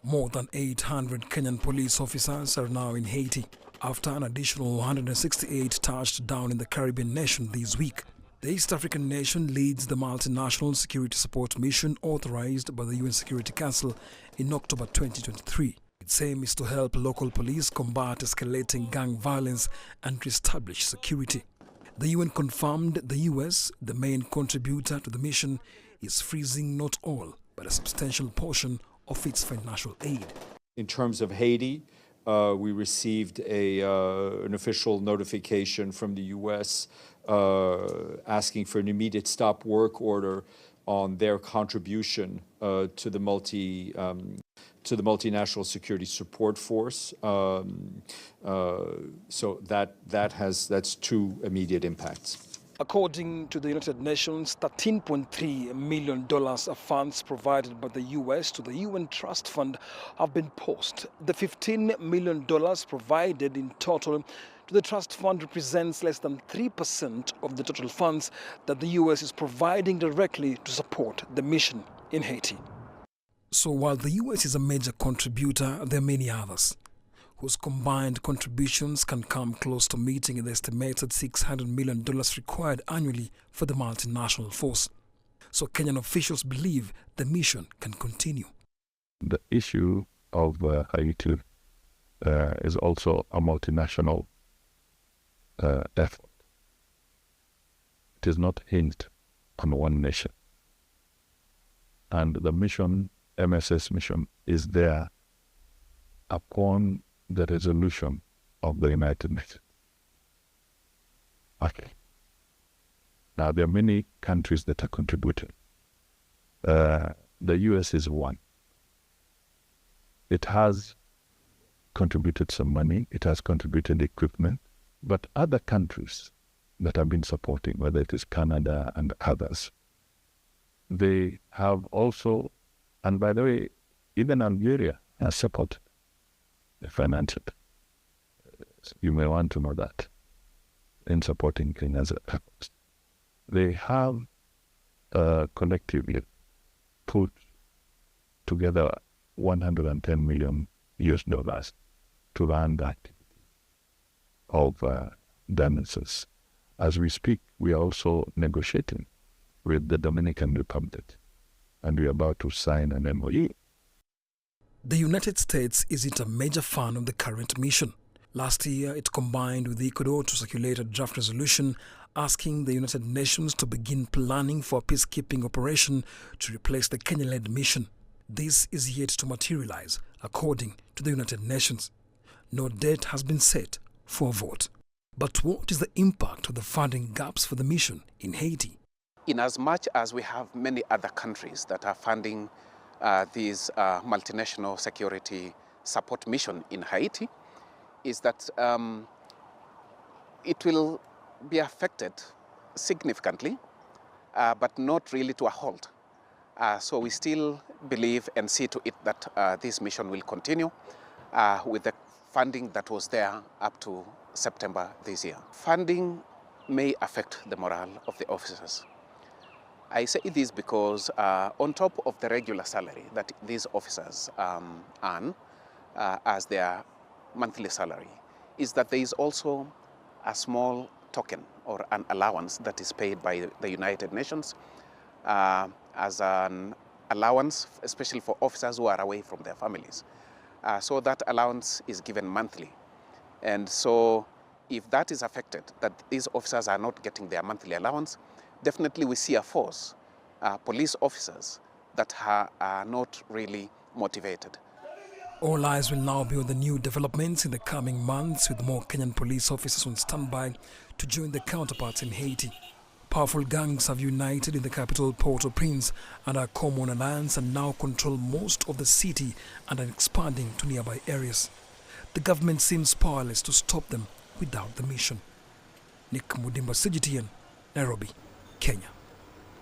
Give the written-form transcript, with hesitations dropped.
More than 800 Kenyan police officers are now in Haiti after an additional 168 touched down in the Caribbean nation this week. The East African nation leads the multinational security support mission authorized by the UN Security Council in October 2023. Its aim is to help local police combat escalating gang violence and reestablish security. The UN confirmed the US, the main contributor to the mission, is freezing not all, but a substantial portion of its financial aid. In terms of Haiti, we received an official notification from the U.S. Asking for an immediate stop work order on their contribution to the multinational security support force. So that's two immediate impacts. According to the United Nations, $13.3 million of funds provided by the U.S. to the UN Trust Fund have been paused. The $15 million provided in total to the Trust Fund represents less than 3% of the total funds that the U.S. is providing directly to support the mission in Haiti. So while the U.S. is a major contributor, there are many others whose combined contributions can come close to meeting the estimated $600 million required annually for the multinational force. So Kenyan officials believe the mission can continue. The issue of Haiti is also a multinational effort. It is not hinged on one nation. And the mission, MSS mission, is there upon the resolution of the United Nations. Okay. Now, there are many countries that are contributing. The US is one. It has contributed some money, it has contributed equipment, but other countries that have been supporting, whether it is Canada and others, they have also, and by the way, even Algeria has supported financially. You may want to know that in supporting Kenya's efforts. They have collectively put together $110 million to run the activity of damages. As we speak, we are also negotiating with the Dominican Republic, and we are about to sign an MOU. The United States isn't a major fan of the current mission. Last year, it combined with Ecuador to circulate a draft resolution asking the United Nations to begin planning for a peacekeeping operation to replace the Kenya-led mission. This is yet to materialize, according to the United Nations. No date has been set for a vote. But what is the impact of the funding gaps for the mission in Haiti? In as much as we have many other countries that are funding this multinational security support mission in Haiti, is that it will be affected significantly, but not really to a halt. So we still believe and see to it that this mission will continue with the funding that was there up to September this year. Funding may affect the morale of the officers. I say this because on top of the regular salary that these officers earn as their monthly salary, is that there is also a small token or an allowance that is paid by the United Nations as an allowance, especially for officers who are away from their families. So that allowance is given monthly. And so if that is affected, that these officers are not getting their monthly allowance, definitely we see a force, police officers that are not really motivated. All eyes will now be on the new developments in the coming months, with more Kenyan police officers on standby to join their counterparts in Haiti. Powerful gangs have united in the capital Port-au-Prince under a common alliance and now control most of the city and are expanding to nearby areas. The government seems powerless to stop them without the mission. Nick Mudimba, CGTN, Nairobi, Kenya.